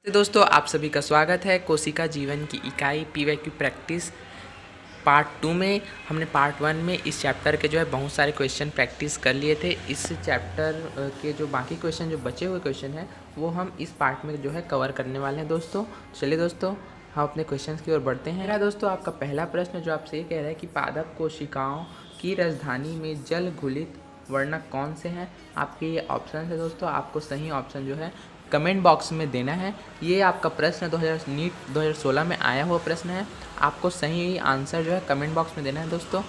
तो दोस्तों आप सभी का स्वागत है कोशिका जीवन की इकाई पीवाईक्यू प्रैक्टिस पार्ट 2 में। हमने पार्ट 1 में इस चैप्टर के जो है बहुत सारे क्वेश्चन प्रैक्टिस कर लिए थे। इस चैप्टर के जो बाकी क्वेश्चन जो बचे हुए क्वेश्चन हैं वो हम इस पार्ट में जो है कवर करने वाले हैं दोस्तों। चलिए दोस्तों हम अपने क्वेश्चन की ओर बढ़ते हैं। मेरा दोस्तों आपका पहला प्रश्न जो आपसे ये कह रहा है कि पादप कोशिकाओं की राजधानी में जल घुलित वर्णक कौन से हैं। आपके ये ऑप्शन है दोस्तों, आपको सही ऑप्शन जो है कमेंट बॉक्स में देना है। ये आपका प्रश्न नीट 2016 में आया हुआ प्रश्न है। आपको सही आंसर जो है कमेंट बॉक्स में देना है दोस्तों।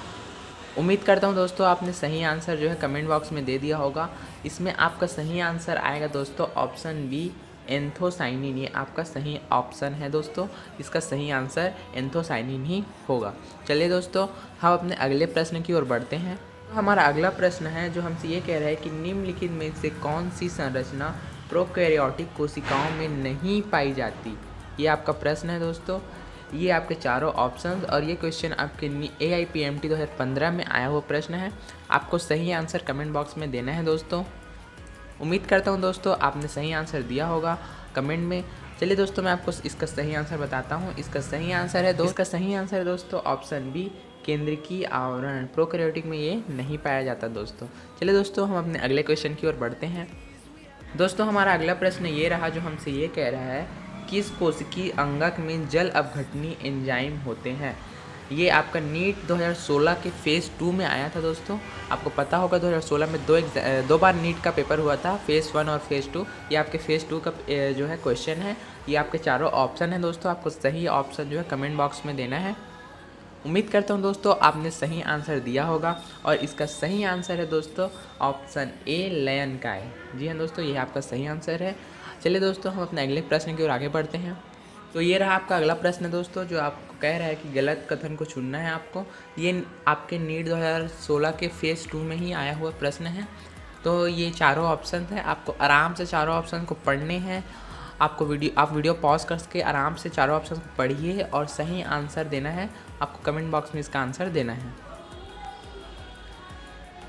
उम्मीद करता हूँ दोस्तों आपने सही आंसर जो है कमेंट बॉक्स में दे दिया होगा। इसमें आपका सही आंसर आएगा दोस्तों ऑप्शन बी एंथोसाइनिन। ये आपका सही ऑप्शन है दोस्तों, इसका सही आंसर एंथोसाइनिन ही होगा। चलिए दोस्तों हम अपने अगले प्रश्न की ओर बढ़ते हैं। तो हमारा अगला प्रश्न है जो हमसे ये कह रहा है कि निम्नलिखित में से कौन सी संरचना प्रोकैरियोटिक कोशिकाओं में नहीं पाई जाती। ये आपका प्रश्न है दोस्तों। ये आपके चारों ऑप्शंस और ये क्वेश्चन आपके AIPMT 2015 में आया हुआ प्रश्न है। आपको सही आंसर कमेंट बॉक्स में देना है दोस्तों। उम्मीद करता हूँ दोस्तों आपने सही आंसर दिया होगा कमेंट में। चलिए दोस्तों मैं आपको इसका सही आंसर बताता हूँ। इसका सही आंसर है दोस्तों ऑप्शन बी केंद्रीय आवरण। प्रोकैरियोटिक में ये नहीं पाया जाता दोस्तों। चलिए दोस्तों हम अपने अगले क्वेश्चन की ओर बढ़ते हैं। दोस्तों हमारा अगला प्रश्न ये रहा जो हमसे ये कह रहा है किस कोशिकीय अंगक में जल अपघटनी एंजाइम होते हैं। ये आपका नीट 2016 के फेज़ 2 में आया था दोस्तों। आपको पता होगा 2016 में दो बार नीट का पेपर हुआ था, फेज़ 1 और फेज़ 2। ये आपके फेज़ 2 का जो है क्वेश्चन है। ये आपके चारों ऑप्शन हैं दोस्तों, आपको सही ऑप्शन जो है कमेंट बॉक्स में देना है। उम्मीद करता हूँ दोस्तों आपने सही आंसर दिया होगा और इसका सही आंसर है दोस्तों ऑप्शन ए लयन काय। जी हाँ दोस्तों ये आपका सही आंसर है। चलिए दोस्तों हम अपने अगले प्रश्न की ओर आगे बढ़ते हैं। तो ये रहा आपका अगला प्रश्न दोस्तों जो आपको कह रहा है कि गलत कथन को चुनना है आपको। ये आपके नीट 2016 के फेज़ 2 में ही आया हुआ प्रश्न है। तो ये चारों ऑप्शन है, आपको आराम से चारों ऑप्शन को पढ़ने हैं। आप वीडियो पॉज करके आराम से चारों ऑप्शन को पढ़िए और सही आंसर देना है। आपको कमेंट बॉक्स में इसका आंसर देना है।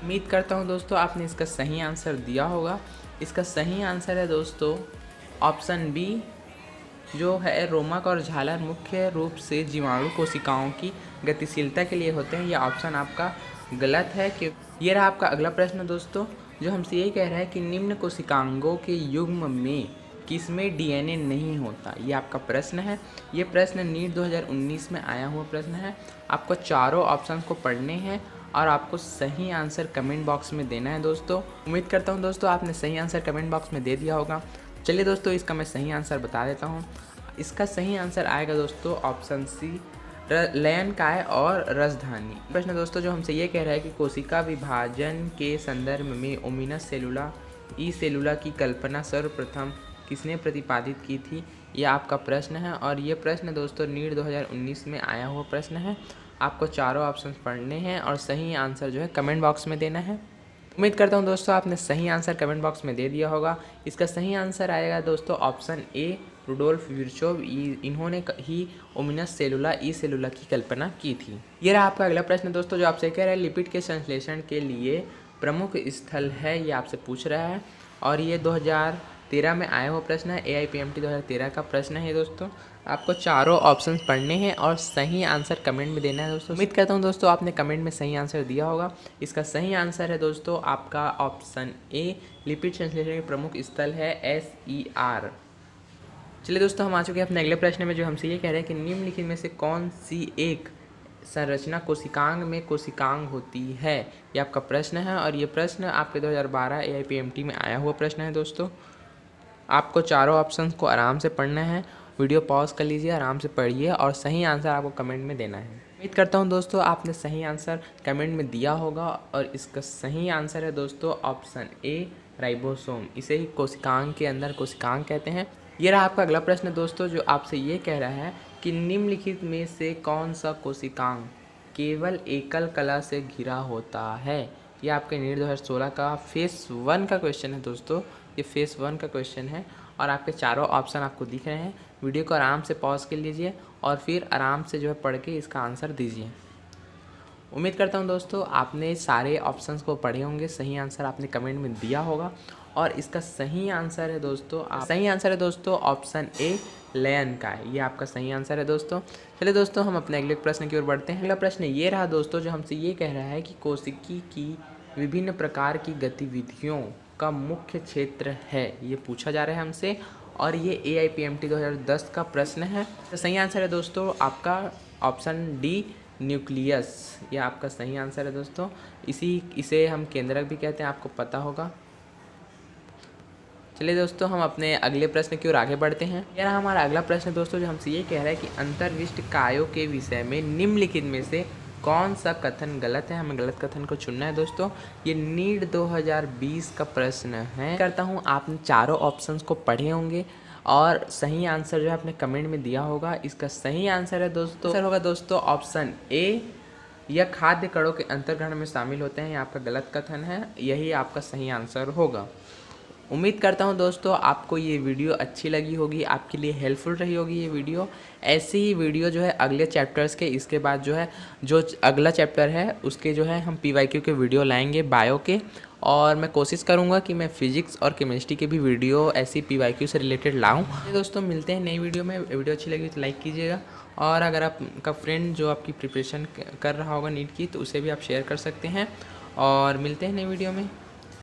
उम्मीद करता हूँ दोस्तों आपने इसका सही आंसर दिया होगा। इसका सही आंसर है दोस्तों ऑप्शन बी जो है रोमक और झालर मुख्य रूप से जीवाणु कोशिकाओं की गतिशीलता के लिए होते हैं। यह ऑप्शन आपका गलत है। कि ये रहा आपका अगला प्रश्न दोस्तों जो हमसे ये कह रहा है कि निम्न कोशिकांगों के युग्म में किसमें DNA नहीं होता। ये आपका प्रश्न है। ये प्रश्न नीट 2019 में आया हुआ प्रश्न है। आपको चारों ऑप्शन को पढ़ने हैं और आपको सही आंसर कमेंट बॉक्स में देना है दोस्तों। उम्मीद करता हूँ दोस्तों आपने सही आंसर कमेंट बॉक्स में दे दिया होगा। चलिए दोस्तों इसका मैं सही आंसर बता देता हूँ। इसका सही आंसर आएगा दोस्तों ऑप्शन सी लयन काय और रसधानी। प्रश्न दोस्तों जो हमसे ये कह रहा है कि कोशिका विभाजन के संदर्भ में ओमिनस सेलुला ई सेलुला की कल्पना सर्वप्रथम किसने प्रतिपादित की थी। यह आपका प्रश्न है और ये प्रश्न दोस्तों नीट 2019 में आया हुआ प्रश्न है। आपको चारों ऑप्शन पढ़ने हैं और सही आंसर जो है कमेंट बॉक्स में देना है। उम्मीद करता हूँ दोस्तों आपने सही आंसर कमेंट बॉक्स में दे दिया होगा। इसका सही आंसर आएगा दोस्तों ऑप्शन ए रुडोल्फ विर्चोव। इन्होंने ही ओमिनस सेलुला ई सेलुला की कल्पना की थी। ये रहा आपका अगला प्रश्न दोस्तों जो आपसे कह रहा है लिपिड के संश्लेषण के लिए प्रमुख स्थल है। ये आपसे पूछ रहा है और ये 2013 में आया हुआ प्रश्न है। AIPMT 2013 का प्रश्न है दोस्तों। आपको चारों ऑप्शंस पढ़ने हैं और सही आंसर कमेंट में देना है दोस्तों। उम्मीद करता हूं दोस्तों आपने कमेंट में सही आंसर दिया होगा। इसका सही आंसर है दोस्तों आपका ऑप्शन ए लिपिड संश्लेषण के प्रमुख स्थल है SER। चलिए दोस्तों हम आ चुके हैं अपने अगले प्रश्न में जो हमसे ये कह रहे हैं कि निम्नलिखित में से कौन सी एक संरचना कोशिकांग में कोशिकांग होती है। ये आपका प्रश्न है और ये प्रश्न आपके 2012 AIPMT में आया हुआ प्रश्न है दोस्तों। आपको चारों ऑप्शंस को आराम से पढ़ना है। वीडियो पॉज कर लीजिए, आराम से पढ़िए और सही आंसर आपको कमेंट में देना है। उम्मीद करता हूँ दोस्तों आपने सही आंसर कमेंट में दिया होगा और इसका सही आंसर है दोस्तों ऑप्शन ए राइबोसोम। इसे ही कोशिकांग के अंदर कोशिकांग कहते हैं। ये रहा आपका अगला प्रश्न दोस्तों जो आपसे ये कह रहा है कि निम्नलिखित में से कौन सा कोशिकांग केवल एकल कला से घिरा होता है। ये आपके नीट 2016 का फेज़ 1 का क्वेश्चन है दोस्तों। ये फेज़ 1 का क्वेश्चन है और आपके चारों ऑप्शन आपको दिख रहे हैं। वीडियो को आराम से पॉज कर लीजिए और फिर आराम से जो है पढ़ के इसका आंसर दीजिए। उम्मीद करता हूं दोस्तों आपने सारे ऑप्शंस को पढ़े होंगे, सही आंसर आपने कमेंट में दिया होगा और इसका सही आंसर है दोस्तों ऑप्शन ए लयन का है। ये आपका सही आंसर है दोस्तों। चलिए दोस्तों हम अपने अगले प्रश्न की ओर बढ़ते हैं। अगला प्रश्न ये रहा दोस्तों, जो हमसे ये कह रहा है कि कोशिकी की विभिन्न प्रकार की गतिविधियों का मुख्य क्षेत्र है, ये पूछा जा रहा है हमसे, और ये AIPMT 2010 का प्रश्न है। तो सही आंसर है दोस्तों आपका ऑप्शन डी न्यूक्लियस। ये आपका सही आंसर है दोस्तों। इसे हम केंद्रक भी कहते हैं, आपको पता होगा। चलिए दोस्तों हम अपने अगले प्रश्न की ओर आगे बढ़ते हैं। यह रहा हमारा अगला प्रश्न दोस्तों, जो हमसे ये कह रहा है कि अंतर्विष्ट कायों के विषय में निम्नलिखित में से कौन सा कथन गलत है। हमें गलत कथन को चुनना है दोस्तों। ये नीट 2020 का प्रश्न है। करता हूँ आपने चारों ऑप्शंस को पढ़े होंगे और सही आंसर जो है आपने कमेंट में दिया होगा। इसका सही आंसर है दोस्तों, आंसर होगा दोस्तों ऑप्शन ए, यह खाद्य कणों के अंतर्ग्रहण में शामिल होते हैं। ये आपका गलत कथन है, यही आपका सही आंसर होगा। उम्मीद करता हूं दोस्तों आपको ये वीडियो अच्छी लगी होगी, आपके लिए हेल्पफुल रही होगी ये वीडियो। ऐसी ही वीडियो जो है अगले चैप्टर्स के, इसके बाद जो है जो अगला चैप्टर है उसके जो है हम PYQ के वीडियो लाएंगे बायो के, और मैं कोशिश करूंगा कि मैं फिजिक्स और केमिस्ट्री के भी वीडियो ऐसी PYQ से रिलेटेड लाऊं। दोस्तों मिलते हैं नई वीडियो में। वीडियो अच्छी लगी तो लाइक कीजिएगा, और अगर आपका फ्रेंड जो आपकी प्रिपरेशन कर रहा होगा नीट की, तो उसे भी आप शेयर कर सकते हैं। और मिलते हैं नई वीडियो में।